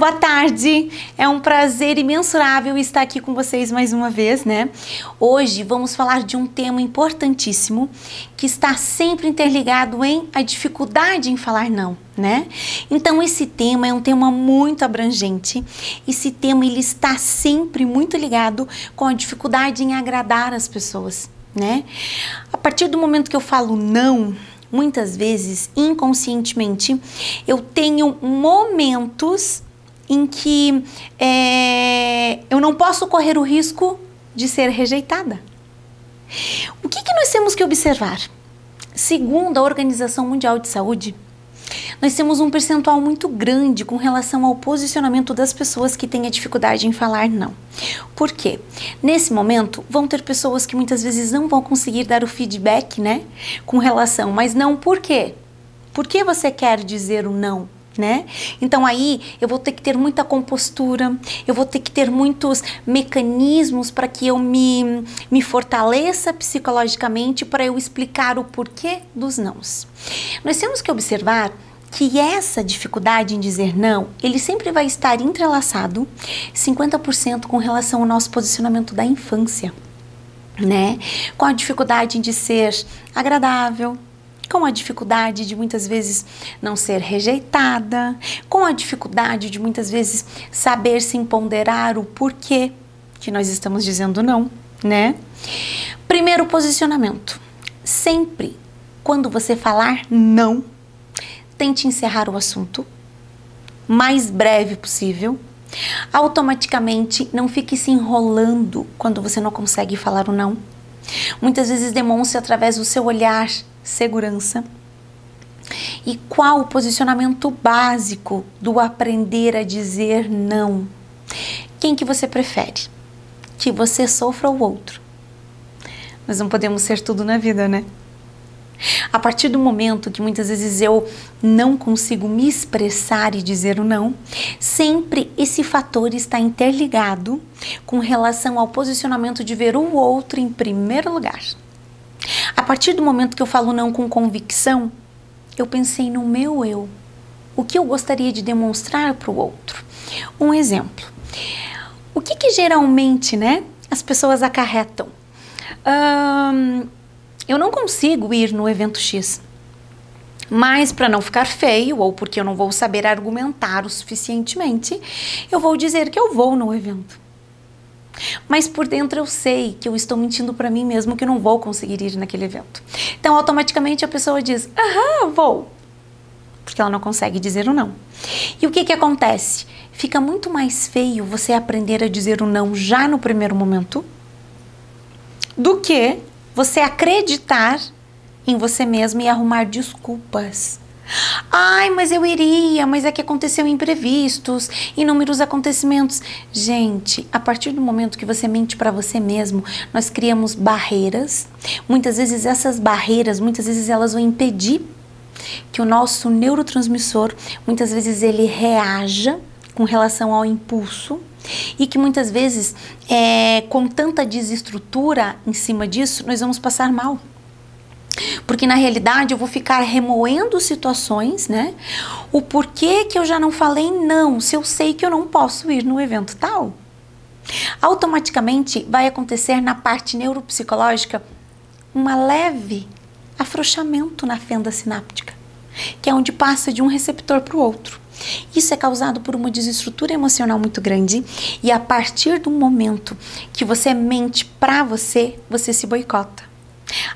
Boa tarde, é um prazer imensurável estar aqui com vocês mais uma vez, né? Hoje vamos falar de um tema importantíssimo que está sempre interligado em a dificuldade em falar não, né? Então esse tema é um tema muito abrangente, esse tema ele está sempre muito ligado com a dificuldade em agradar as pessoas, né? A partir do momento que eu falo não, muitas vezes, inconscientemente, eu tenho momentos em que eu não posso correr o risco de ser rejeitada. O que nós temos que observar? Segundo a Organização Mundial de Saúde, nós temos um percentual muito grande com relação ao posicionamento das pessoas que têm a dificuldade em falar não. Por quê? Nesse momento, vão ter pessoas que muitas vezes não vão conseguir dar o feedback, né? Com relação, mas não por quê? Por que você quer dizer o não? Né? Então aí eu vou ter que ter muita compostura, eu vou ter que ter muitos mecanismos para que eu me fortaleça psicologicamente para eu explicar o porquê dos nãos. Nós temos que observar que essa dificuldade em dizer não, ele sempre vai estar entrelaçado 50% com relação ao nosso posicionamento da infância, né? Com a dificuldade de ser agradável, com a dificuldade de muitas vezes não ser rejeitada, com a dificuldade de muitas vezes saber se ponderar o porquê que nós estamos dizendo não, né? Primeiro posicionamento. Sempre quando você falar não, tente encerrar o assunto o mais breve possível. Automaticamente não fique se enrolando quando você não consegue falar o não. Muitas vezes demonstre através do seu olhar segurança. E qual o posicionamento básico do aprender a dizer não? Quem que você prefere? Que você sofra o outro? Nós não podemos ser tudo na vida, né? A partir do momento que muitas vezes eu não consigo me expressar e dizer o não, sempre esse fator está interligado com relação ao posicionamento de ver o outro em primeiro lugar. A partir do momento que eu falo não com convicção, eu pensei no meu eu. O que eu gostaria de demonstrar para o outro? Um exemplo. O que geralmente, né, as pessoas acarretam? Eu não consigo ir no evento X, mas para não ficar feio ou porque eu não vou saber argumentar o suficientemente, eu vou dizer que eu vou no evento. Mas por dentro eu sei que eu estou mentindo para mim mesmo que eu não vou conseguir ir naquele evento. Então automaticamente a pessoa diz, aham, vou. Porque ela não consegue dizer o não. E o que acontece? Fica muito mais feio você aprender a dizer o não já no primeiro momento do que você acreditar em você mesmo e arrumar desculpas. Ai, mas eu iria, mas é que aconteceu imprevistos, inúmeros acontecimentos. Gente, a partir do momento que você mente para você mesmo, nós criamos barreiras. Muitas vezes essas barreiras, elas vão impedir que o nosso neurotransmissor, muitas vezes ele reaja com relação ao impulso e que muitas vezes, com tanta desestrutura em cima disso, nós vamos passar mal. Porque na realidade eu vou ficar remoendo situações, né? O porquê que eu já não falei não, se eu sei que eu não posso ir no evento tal. Automaticamente vai acontecer na parte neuropsicológica uma leve afrouxamento na fenda sináptica, que é onde passa de um receptor para o outro. Isso é causado por uma desestrutura emocional muito grande e a partir do momento que você mente para você, você se boicota.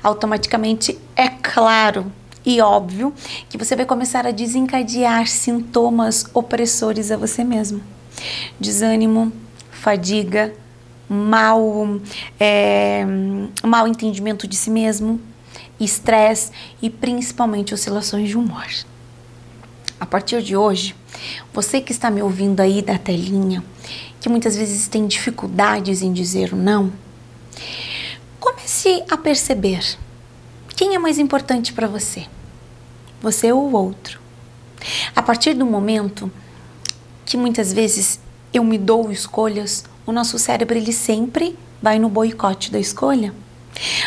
Automaticamente é claro e óbvio que você vai começar a desencadear sintomas opressores a você mesmo. Desânimo, fadiga, mau entendimento de si mesmo, estresse e principalmente oscilações de humor. A partir de hoje, você que está me ouvindo aí da telinha, que muitas vezes tem dificuldades em dizer o não, comece a perceber quem é mais importante para você, você ou o outro. A partir do momento que muitas vezes eu me dou escolhas, o nosso cérebro ele sempre vai no boicote da escolha.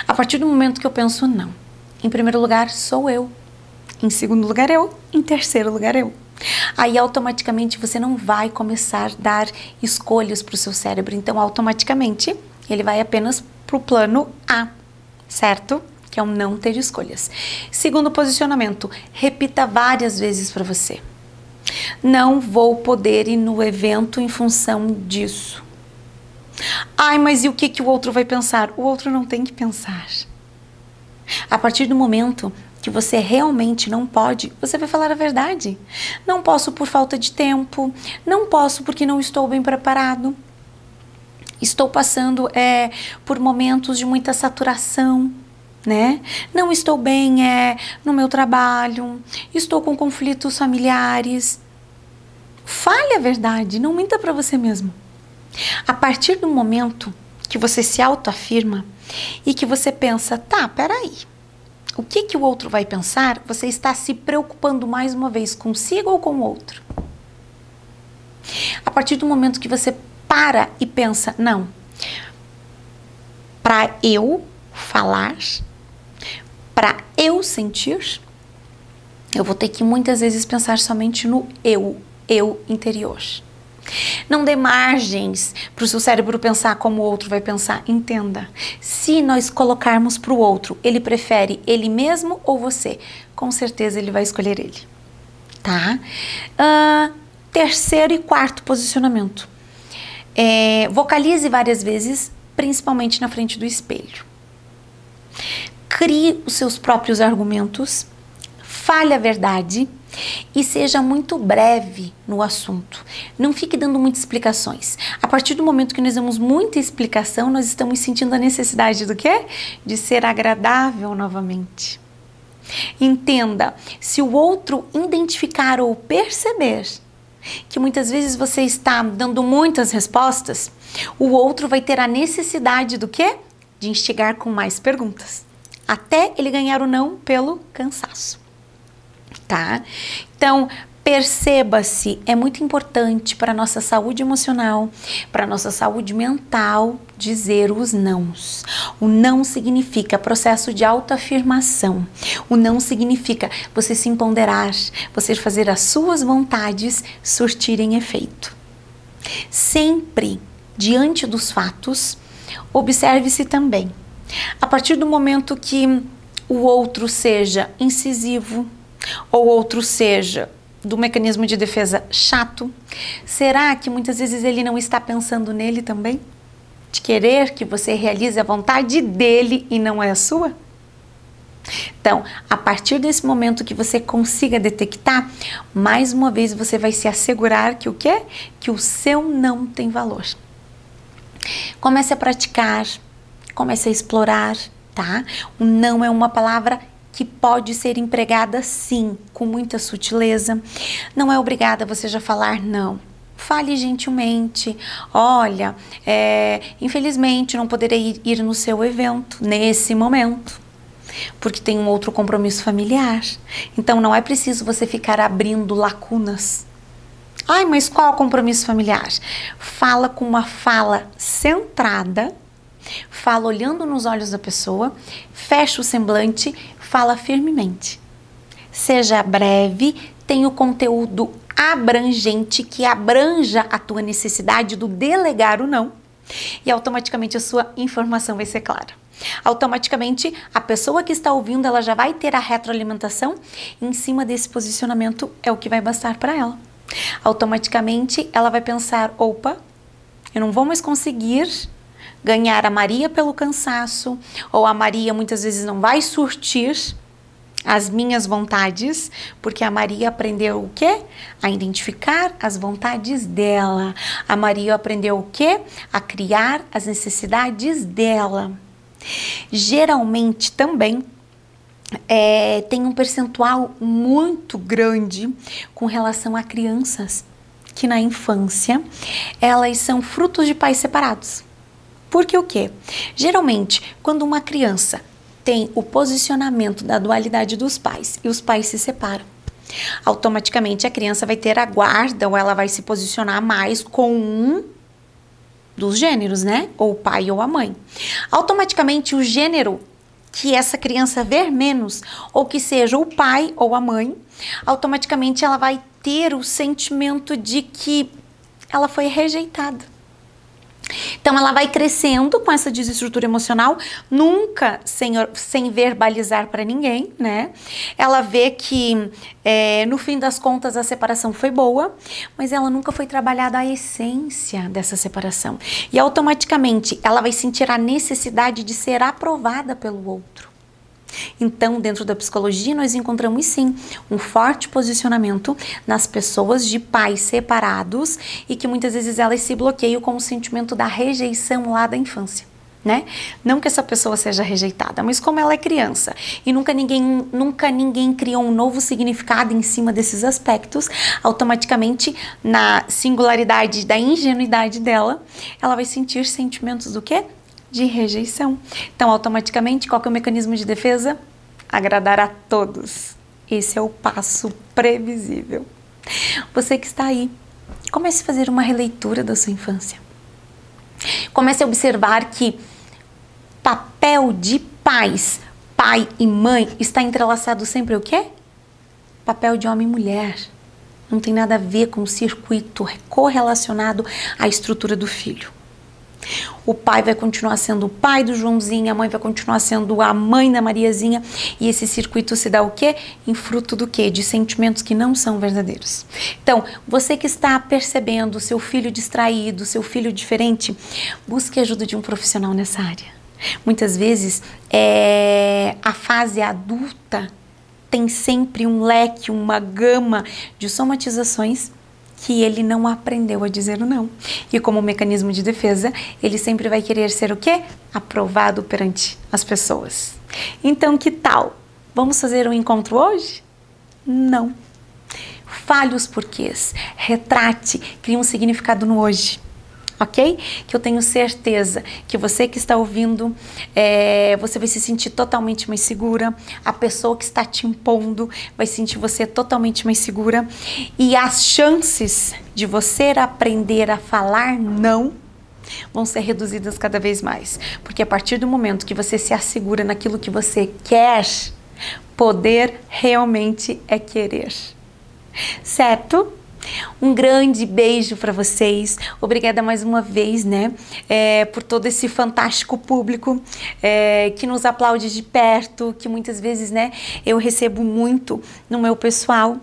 A partir do momento que eu penso não, em primeiro lugar sou eu, em segundo lugar eu, em terceiro lugar eu. Aí automaticamente você não vai começar a dar escolhas para o seu cérebro. Então automaticamente ele vai apenas para o plano A, certo? Que é o não ter escolhas. Segundo posicionamento, repita várias vezes para você. Não vou poder ir no evento em função disso. Ai, mas e o que o outro vai pensar? O outro não tem que pensar. A partir do momento que você realmente não pode, você vai falar a verdade. Não posso por falta de tempo, não posso porque não estou bem preparado. Estou passando por momentos de muita saturação, né? Não estou bem no meu trabalho, estou com conflitos familiares. Fale a verdade, não minta para você mesmo. A partir do momento que você se autoafirma e que você pensa, tá, peraí, o que o outro vai pensar? Você está se preocupando mais uma vez consigo ou com o outro? A partir do momento que você para e pensa, não, para eu falar, para eu sentir, eu vou ter que muitas vezes pensar somente no eu interior. Não dê margens para o seu cérebro pensar como o outro vai pensar. Entenda, se nós colocarmos para o outro, ele prefere ele mesmo ou você, com certeza ele vai escolher ele, tá? Terceiro e quarto posicionamento. Vocalize várias vezes, principalmente na frente do espelho. Crie os seus próprios argumentos, fale a verdade e seja muito breve no assunto. Não fique dando muitas explicações. A partir do momento que nós damos muita explicação, nós estamos sentindo a necessidade do quê? De ser agradável novamente. Entenda, se o outro identificar ou perceber que muitas vezes você está dando muitas respostas, o outro vai ter a necessidade do quê? De instigar com mais perguntas, até ele ganhar o não pelo cansaço. Tá? Então, perceba-se, é muito importante para a nossa saúde emocional, para a nossa saúde mental, dizer os nãos. O não significa processo de autoafirmação. O não significa você se empoderar, você fazer as suas vontades surtirem efeito. Sempre, diante dos fatos, observe-se também. A partir do momento que o outro seja incisivo, ou outro seja do mecanismo de defesa chato, será que muitas vezes ele não está pensando nele também? De querer que você realize a vontade dele e não é a sua? Então, a partir desse momento que você consiga detectar, mais uma vez você vai se assegurar que o quê? Que o seu não tem valor. Comece a praticar, comece a explorar, tá? O não é uma palavra que pode ser empregada sim, com muita sutileza. Não é obrigada você já falar não. Fale gentilmente, olha, infelizmente não poderei ir no seu evento nesse momento, porque tem um outro compromisso familiar. Então não é preciso você ficar abrindo lacunas. Ai, mas qual é o compromisso familiar? Fala com uma fala centrada, fala olhando nos olhos da pessoa, fecha o semblante, fala firmemente. Seja breve, tenha o conteúdo abrangente que abranja a tua necessidade do delegar o não e automaticamente a sua informação vai ser clara. Automaticamente a pessoa que está ouvindo ela já vai ter a retroalimentação e em cima desse posicionamento é o que vai bastar para ela. Automaticamente ela vai pensar, opa, eu não vou mais conseguir ganhar a Maria pelo cansaço, ou a Maria muitas vezes não vai surtir as minhas vontades, porque a Maria aprendeu o quê? A identificar as vontades dela. A Maria aprendeu o quê? A criar as necessidades dela. Geralmente também tem um percentual muito grande com relação a crianças que na infância elas são frutos de pais separados. Porque o quê? Geralmente, quando uma criança tem o posicionamento da dualidade dos pais e os pais se separam, automaticamente a criança vai ter a guarda ou ela vai se posicionar mais com um dos gêneros, né? Ou o pai ou a mãe. Automaticamente o gênero que essa criança ver menos, ou que seja o pai ou a mãe, automaticamente ela vai ter o sentimento de que ela foi rejeitada. Então ela vai crescendo com essa desestrutura emocional, nunca sem verbalizar para ninguém, né? Ela vê que no fim das contas a separação foi boa, mas ela nunca foi trabalhada a essência dessa separação. E automaticamente ela vai sentir a necessidade de ser aprovada pelo outro. Então, dentro da psicologia, nós encontramos sim um forte posicionamento nas pessoas de pais separados e que muitas vezes elas se bloqueiam com o sentimento da rejeição lá da infância, né? Não que essa pessoa seja rejeitada, mas como ela é criança e nunca ninguém criou um novo significado em cima desses aspectos, automaticamente, na singularidade da ingenuidade dela, ela vai sentir sentimentos do quê? De rejeição. Então, automaticamente, qual que é o mecanismo de defesa? Agradar a todos. Esse é o passo previsível. Você que está aí, comece a fazer uma releitura da sua infância. Comece a observar que papel de pais, pai e mãe, está entrelaçado sempre o quê? Papel de homem e mulher. Não tem nada a ver com o circuito correlacionado à estrutura do filho. O pai vai continuar sendo o pai do Joãozinho, a mãe vai continuar sendo a mãe da Mariazinha, e esse circuito se dá o quê? Em fruto do quê? De sentimentos que não são verdadeiros. Então, você que está percebendo seu filho distraído, seu filho diferente, busque a ajuda de um profissional nessa área. Muitas vezes, a fase adulta tem sempre um leque, uma gama de somatizações que ele não aprendeu a dizer o não. E como mecanismo de defesa, ele sempre vai querer ser o quê? Aprovado perante as pessoas. Então, que tal? Vamos fazer um encontro hoje? Não. Fale os porquês, retrate, crie um significado no hoje. Ok? Que eu tenho certeza que você que está ouvindo, você vai se sentir totalmente mais segura, a pessoa que está te impondo vai sentir você totalmente mais segura e as chances de você aprender a falar não vão ser reduzidas cada vez mais, porque a partir do momento que você se assegura naquilo que você quer, poder realmente é querer. Certo? Um grande beijo para vocês, obrigada mais uma vez, né, por todo esse fantástico público que nos aplaude de perto, que muitas vezes, né, eu recebo muito no meu pessoal,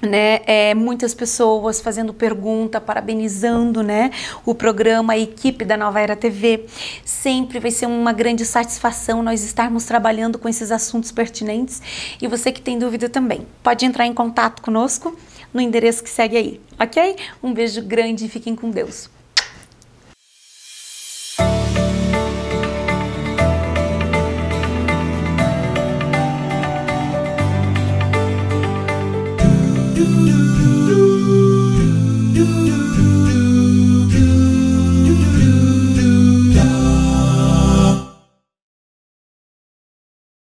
né, muitas pessoas fazendo pergunta, parabenizando, né, o programa, a equipe da Nova Era TV. Sempre vai ser uma grande satisfação nós estarmos trabalhando com esses assuntos pertinentes e você que tem dúvida também, pode entrar em contato conosco no endereço que segue aí, ok? Um beijo grande e fiquem com Deus.